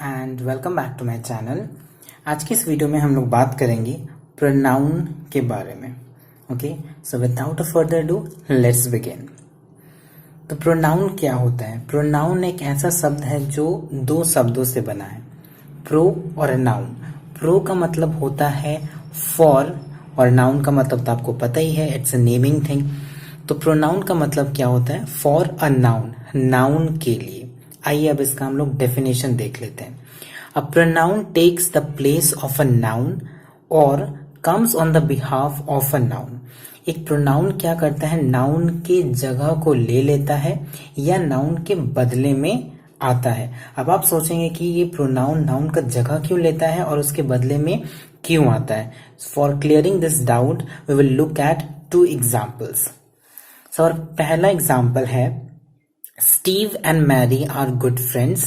And welcome back to my channel. आज की इस वीडियो में हम लोग बात करेंगे प्रोनाउन के बारे में। Okay, so without a further do let's begin. तो प्रोनाउन क्या होता है? प्रोनाउन एक ऐसा शब्द है जो दो शब्दों से बना है, प्रो और नाउन। प्रो का मतलब होता है फॉर और नाउन का मतलब तो आपको पता ही है, इट्स अ नेमिंग थिंग। तो प्रोनाउन का मतलब क्या होता है? फॉर अ नाउन, नाउन के लिए। आइए अब इसका हम लोग डेफिनेशन देख लेते हैं। A pronoun takes the place of a noun और comes on the behalf of a noun. एक प्रोनाउन क्या करता है? नाउन के जगह को ले लेता है या नाउन के बदले में आता है। अब आप सोचेंगे कि ये प्रोनाउन नाउन का जगह क्यों लेता है और उसके बदले में क्यों आता है? For clearing this doubt we will look at two examples. So और पहला एग्जाम्पल है, Steve and Mary are good friends.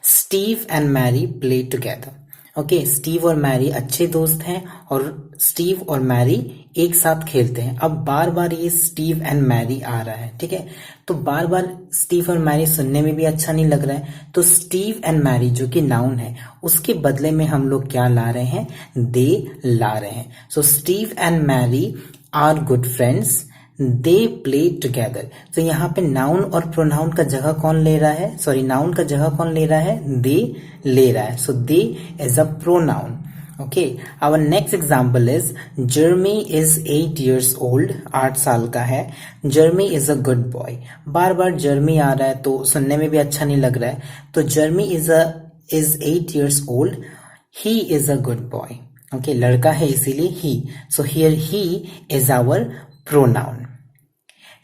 Steve and Mary play together. Okay, Steve और मैरी अच्छे दोस्त हैं और स्टीव और मैरी एक साथ खेलते हैं। अब बार बार ये स्टीव एंड मैरी आ रहा है, ठीक है, तो बार बार स्टीव और मैरी सुनने में भी अच्छा नहीं लग रहा है। तो स्टीव एंड मैरी जो कि नाउन है, उसके बदले में हम लोग क्या ला रहे हैं? दे ला रहे हैं। So Steve and Mary are good friends, they play together. तो यहाँ पे नाउन और प्रोनाउन का जगह कौन ले रहा है? सॉरी, नाउन का जगह कौन ले रहा है? दे ले रहा है। So they is a pronoun. Okay, our next example is Jeremy is 8 years old, 8 साल का है। Jeremy is a good boy. बार बार जर्मी आ रहा है तो सुनने में भी अच्छा नहीं लग रहा है। तो Jeremy is 8 years old, he is a good boy. Okay, लड़का है इसीलिए he. So here he is our pronoun.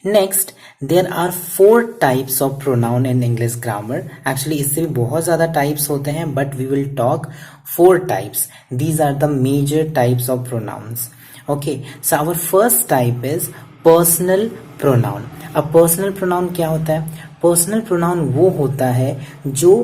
Next, there are 4 types of pronoun in English grammar. Actually, इससे भी बहुत ज़्यादा types होते हैं, but we will talk 4 types. These are the major types of pronouns. Okay, so our first type is personal pronoun. अब personal pronoun क्या होता है? Personal pronoun वो होता है जो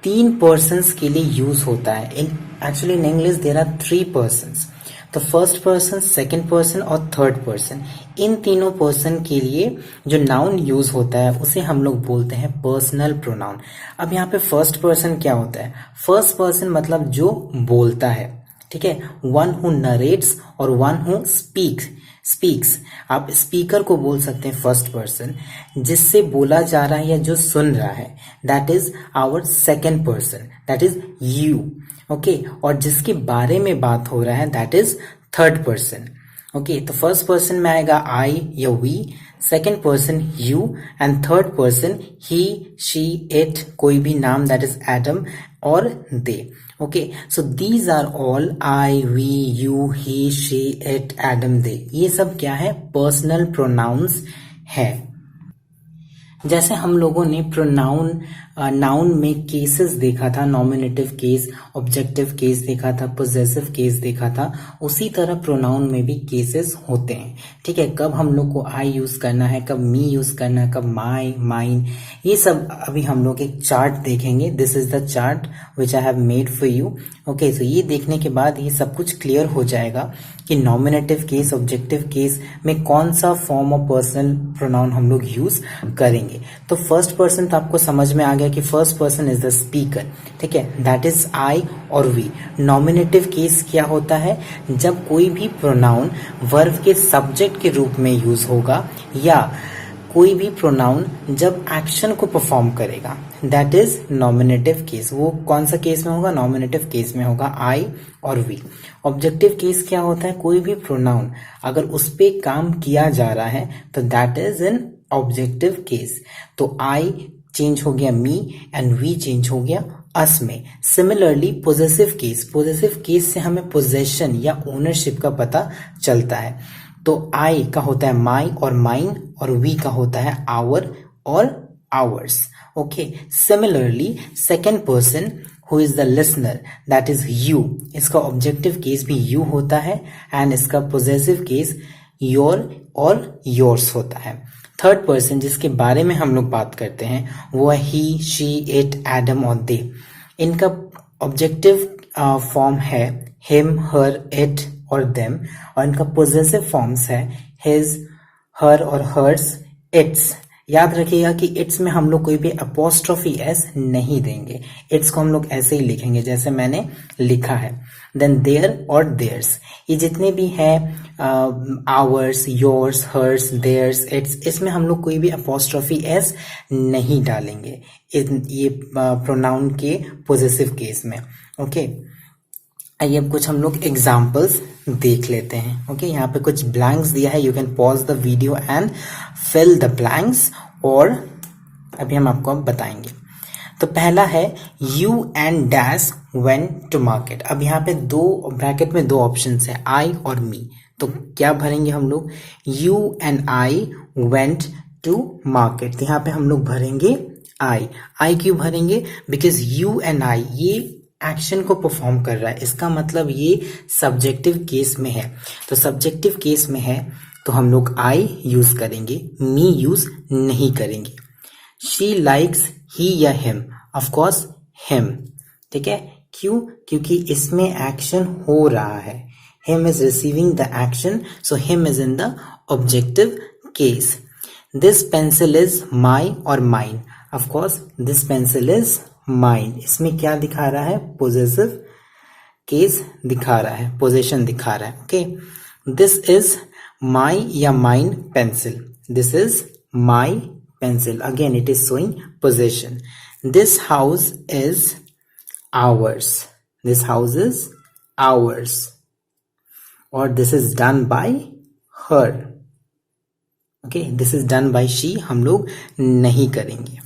3 persons के लिए यूज होता है। Actually, in English there are 3 persons. तो फर्स्ट पर्सन, सेकंड पर्सन और थर्ड पर्सन, इन तीनों पर्सन के लिए जो नाउन यूज होता है उसे हम लोग बोलते हैं पर्सनल प्रोनाउन। अब यहाँ पे फर्स्ट पर्सन क्या होता है? फर्स्ट पर्सन मतलब जो बोलता है, ठीक है, वन हु नरेट्स और वन हु स्पीक्स। आप स्पीकर को बोल सकते हैं फर्स्ट पर्सन, जिससे बोला जा रहा है या जो सुन रहा है, that is our second person, that is you. Okay, और जिसके बारे में बात हो रहा है that is third person. Okay, तो फर्स्ट पर्सन में आएगा आई या we, second person you and third person he, she, it, कोई भी नाम, दैट इज एडम और they. Okay, so these are all I, we, you, he, she, it, Adam, they. ये सब क्या है? पर्सनल प्रोनाउंस है। जैसे हम लोगों ने प्रोनाउन नाउन में केसेस देखा था, नॉमिनेटिव केस, ऑब्जेक्टिव केस देखा था, पोजेसिव केस देखा था, उसी तरह प्रोनाउन में भी केसेस होते हैं, ठीक है। कब हम लोग को आई यूज करना है, कब मी यूज करना है, कब माई, माइन, ये सब अभी हम लोग एक चार्ट देखेंगे। This is the chart which I have made for you. Okay, so ये देखने के बाद ये सब कुछ क्लियर हो जाएगा कि नॉमिनेटिव केस, ऑब्जेक्टिव केस में कौन सा फॉर्म ऑफ पर्सनल प्रोनाउन हम लोग यूज करेंगे। तो फर्स्ट पर्सन तो आपको समझ में आ गया कि first person is the speaker, ठीक है, दैट इज आई और वी। नॉमिनेटिव केस क्या होता है? जब कोई भी प्रोनाउन वर्ब के सब्जेक्ट के रूप में यूज होगा या कोई भी प्रोनाउन जब एक्शन को परफॉर्म करेगा, दैट इज नॉमिनेटिव केस। वो कौन सा केस में होगा? नॉमिनेटिव केस में होगा आई और वी। ऑब्जेक्टिव केस क्या होता है? कोई भी प्रोनाउन अगर उस पे काम किया जा रहा है तो that is in objective case. तो आई चेंज हो गया मी एंड वी चेंज हो गया अस में। सिमिलरली पोजेसिव केस से हमें पोजेशन या ओनरशिप का पता चलता है। तो आई का होता है माई और माइन और वी का होता है आवर और hours. Okay, similarly second person who is the listener, that is you, इसका ऑब्जेक्टिव केस भी यू होता है एंड इसका पोजेसिव केस योर और योर्स होता है। थर्ड पर्सन जिसके बारे में हम लोग बात करते हैं वो है ही, शी, इट, एडम और दे। इनका ऑब्जेक्टिव फॉर्म है हिम, हर, इट और देम, और इनका पोजेसिव फॉर्म्स है हिज, हर और हर्स, इट्स याद रखिएगा कि इट्स में हम लोग कोई भी अपोस्ट्रोफी एस नहीं देंगे, इट्स को हम लोग ऐसे ही लिखेंगे जैसे मैंने लिखा है। देन देयर और देयर्स, ये जितने भी है ours, yours, hers, theirs, its, इसमें हम लोग कोई भी अपोस्ट्रोफी एस नहीं डालेंगे ये प्रोनाउन के पोजेसिव केस में। ओके, आइए अब कुछ हम लोग एग्जाम्पल्स देख लेते हैं। ओके, यहाँ पे कुछ ब्लैंक्स दिया है, you can pause the video and fill the blanks, और अभी हम आपको अब बताएंगे। तो पहला है you and dash went to market. अब यहाँ पे दो ब्रैकेट में दो ऑप्शन है, आई और मी, तो क्या भरेंगे हम लोग, you and I went to market, तो यहाँ पे हम लोग भरेंगे आई। आई क्यों भरेंगे, बिकॉज यू एंड आई ये एक्शन को परफॉर्म कर रहा है, इसका मतलब ये सब्जेक्टिव केस में है, तो सब्जेक्टिव केस में है तो हम लोग आई यूज करेंगे, मी यूज नहीं करेंगे। शी लाइक्स ही या हिम, ऑफ कोर्स हिम, ठीक है, क्यों, क्योंकि इसमें एक्शन हो रहा है, him is receiving the action, so him is in the objective case. This pencil is my और mine, of course this pencil is mine, इसमें क्या दिखा रहा है, पोजेसिव केस दिखा रहा है, पोजेशन दिखा रहा है। ओके, दिस इज माई या mine pencil, this is my pencil, again it is showing possession. This house is ours, this house is ours, और this is done by her. Okay, this is done by she हम लोग नहीं करेंगे।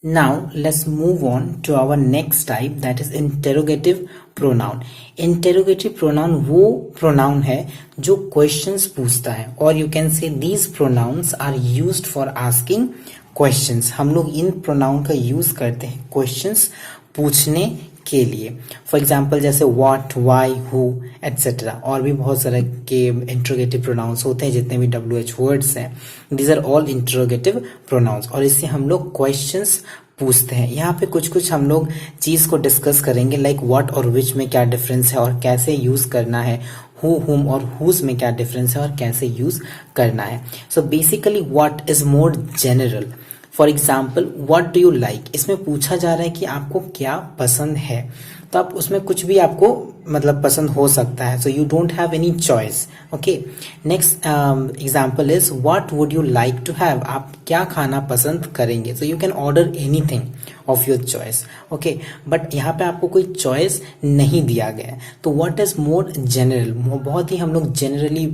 Now let's move on to our next type, that is interrogative pronoun. Interrogative pronoun वो pronoun है जो questions पूछता है, और you can say these pronouns are used for asking questions. हम लोग इन pronoun का use करते हैं questions पूछने के लिए। फॉर एग्जाम्पल जैसे व्हाट, वाई, हु एटसेट्रा, और भी बहुत सारे के इंट्रोगेटिव प्रोनाउंस होते हैं, जितने भी WH वर्ड्स हैं, these are all interrogative pronouns, और इससे हम लोग क्वेश्चंस पूछते हैं। यहाँ पे कुछ कुछ हम लोग चीज को डिस्कस करेंगे, लाइक व्हाट और विच में क्या डिफरेंस है और कैसे यूज करना है, हु, हुम और हुज में क्या डिफरेंस है और कैसे यूज करना है। So basically what is more general. For example what do you like, इसमें पूछा जा रहा है कि आपको क्या पसंद है, तो आप उसमें कुछ भी आपको मतलब पसंद हो सकता है, so you don't have any choice. Okay, next example is what would you like to have, आप क्या खाना पसंद करेंगे, so you can order anything of your choice. Okay, but यहाँ पे आपको कोई चॉइस नहीं दिया गया है, तो व्हाट इज मोर जनरल, बहुत ही हम लोग जनरली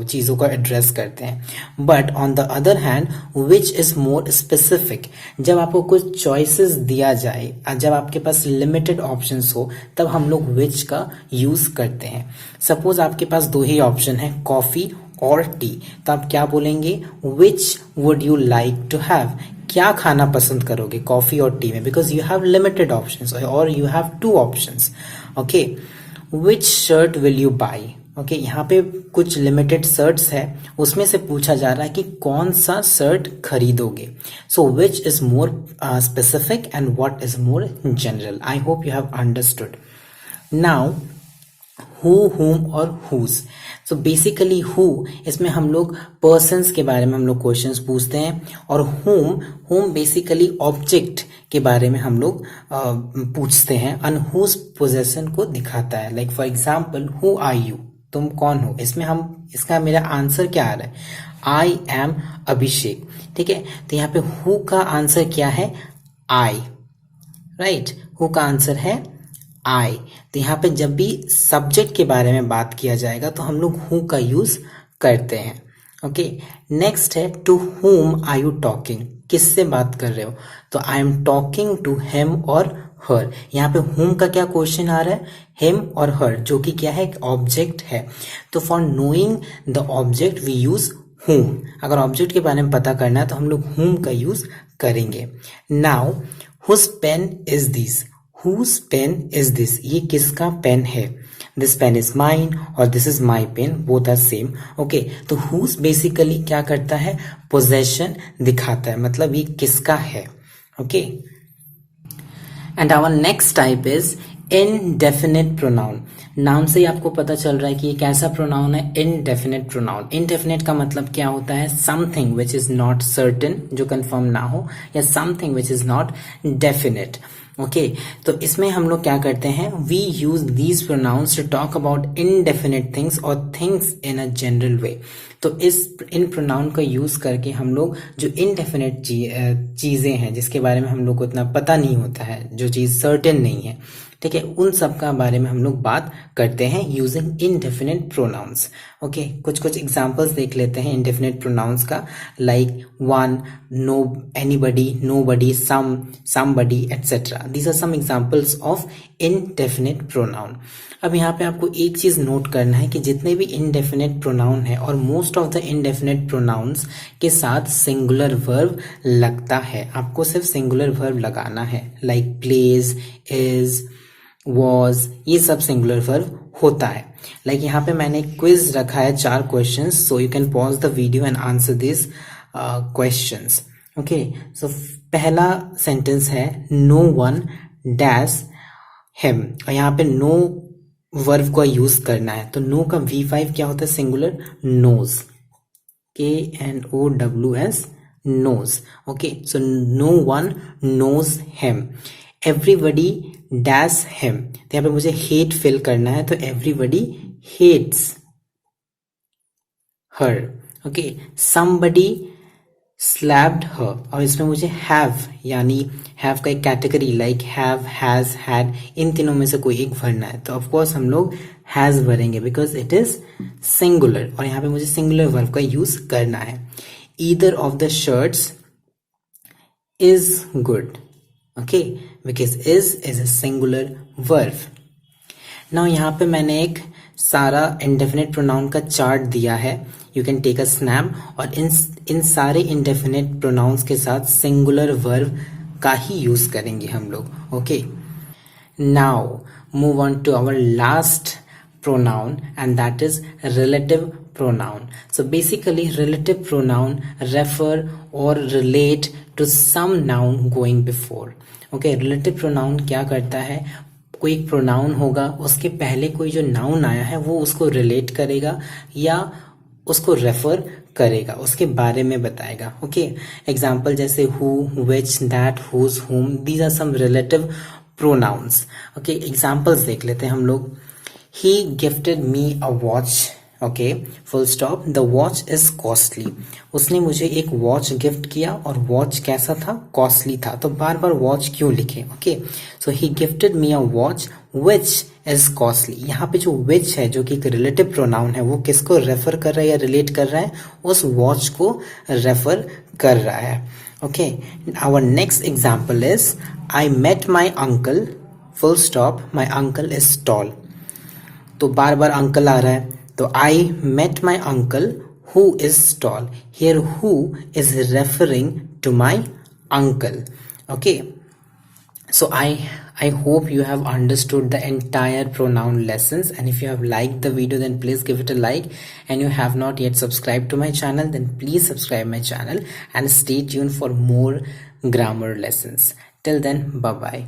चीजों को एड्रेस करते हैं। But on the other hand which is more specific, जब आपको कुछ चॉइसेस दिया जाए, जब आपके पास लिमिटेड ऑप्शंस हो, तब हम लोग विच का यूज करते हैं। सपोज आपके पास दो ही ऑप्शन है, कॉफी और टी, तो आप क्या बोलेंगे, which would you like to have, क्या खाना पसंद करोगे कॉफी और टी में, because you have limited options और you have two options. Okay, which shirt will you buy, okay, यहाँ पे कुछ लिमिटेड शर्ट्स है, उसमें से पूछा जा रहा है कि कौन सा शर्ट खरीदोगे। So which is more specific and what is more general. I hope you have understood. Now who, whom और हुज, सो बेसिकली हु, इसमें हम लोग पर्सन्स के बारे में हम लोग क्वेश्चंस पूछते हैं, और हुम बेसिकली ऑब्जेक्ट के बारे में हम लोग पूछते हैं, एंड हुज पोजेशन को दिखाता है। Like for example who are you, तुम कौन हो, इसमें हम इसका मेरा आंसर क्या आ रहा है, आई एम अभिषेक, ठीक है, तो यहाँ पे हु का आंसर क्या है, आई, राइट, हु का आंसर है आई। तो यहाँ पे जब भी सब्जेक्ट के बारे में बात किया जाएगा तो हम लोग हु का यूज करते हैं। ओके, नेक्स्ट है to whom are you talking, किससे बात कर रहे हो, तो I am talking to him और हर। यहाँ पे हुम का क्या क्वेश्चन आ रहा है, हिम और हर, जो कि क्या है, एक ऑब्जेक्ट है। तो for knowing the object we use whom, अगर ऑब्जेक्ट के बारे में पता करना है तो हम लोग हुम का यूज करेंगे। Now whose pen is this, whose pen is this, ये किसका पेन है, दिस पेन इज माइन और this is my pen, both are same. Okay, तो हुज बेसिकली क्या करता है, पोजेशन दिखाता है, मतलब ये किसका है। Okay, and our next type is indefinite pronoun, नाम से ही आपको पता चल रहा है कि ये कैसा प्रोनाउन है, इनडेफिनेट प्रोनाउन। इनडेफिनेट का मतलब क्या होता है, something which is not certain, जो कंफर्म ना हो, या something which is not definite. Okay, तो इसमें हम लोग क्या करते हैं, we use these pronouns to talk about indefinite things और things in a general way. तो इन प्रोनाउन का यूज करके हम लोग जो इनडेफिनेट चीजें हैं, जिसके बारे में हम लोग को इतना पता नहीं होता है, जो चीज सर्टेन नहीं है, ठीक है, उन सब का बारे में हम लोग बात करते हैं यूजिंग इनडेफिनेट प्रोनाउंस। ओके, कुछ कुछ एग्जांपल्स देख लेते हैं इनडेफिनेट प्रोनाउंस का, like one, no, anybody, nobody, some, somebody, etcetera. These are some examples of indefinite pronoun. अब यहाँ पे आपको एक चीज नोट करना है कि जितने भी इनडेफिनेट प्रोनाउन है, और most of the indefinite pronounce के साथ सिंगुलर वर्ब लगता है। आपको सिर्फ सिंगुलर वर्ब लगाना है, लाइक प्लेज, इज, वॉज, ये सब सिंगुलर वर्ब होता है। लाइक यहाँ पे मैंने क्विज रखा है 4 questions, so you can pause the video and answer this questions. Okay, so पहला सेंटेंस है नो वन डैश हिम, और यहाँ पे नो वर्ब का यूज करना है। तो नो का V5 क्या होता है, singular, knows, KNOWS, knows. Okay, so no one knows him. Everybody dash him, तो यहाँ पे मुझे हेट फिल करना है, तो everybody hates her. Okay, somebody slapped her, और इसमें मुझे हैव, यानी हैव का एक category like have, has, had, इन तीनों में से कोई एक भरना है। तो ऑफकोर्स हम लोग हैज भरेंगे बिकॉज इट इज सिंगुलर, और यहाँ पे मुझे सिंगुलर वर्ब का यूज करना है। Either of the shirts is good, okay, because is a singular verb. Now यहाँ पे मैंने एक सारा indefinite pronoun का चार्ट दिया है, you can take a snap, और इन सारे indefinite pronouns के साथ singular verb का ही यूज करेंगे हम लोग। Okay, now move on to our last pronoun, and that is relative pronoun. So basically relative pronoun refer or relate to some noun going before. Okay, relative pronoun क्या करता है, कोई एक pronoun होगा, उसके पहले कोई जो नाउन आया है वो उसको रिलेट करेगा या उसको रेफर करेगा, उसके बारे में बताएगा। ओके, एग्जाम्पल जैसे who, which, that, whose, whom, these are some relative pronouns. Okay, examples देख लेते हैं हम लोग। He gifted me a watch. Okay, full stop. The watch is costly. उसने मुझे एक वॉच गिफ्ट किया, और वॉच कैसा था, कॉस्टली था। तो बार बार वॉच क्यों लिखे? Okay, so he gifted me a watch which is costly. यहाँ पे जो which है, जो कि एक रिलेटिव प्रोनाउन है, वो किसको रेफर कर रहा है या रिलेट कर रहा है, उस वॉच को रेफर कर रहा है। Okay, our next example is I met my uncle. Full stop. My uncle is tall. तो बार बार अंकल आ रहा है, तो I met my uncle who is tall. Here who is referring to my uncle. Okay, so I hope you have understood the entire pronoun lessons, and if you have liked the video, then please give it a like, and you have not yet subscribed to my channel, then please subscribe my channel and stay tuned for more grammar lessons. Till then, bye bye.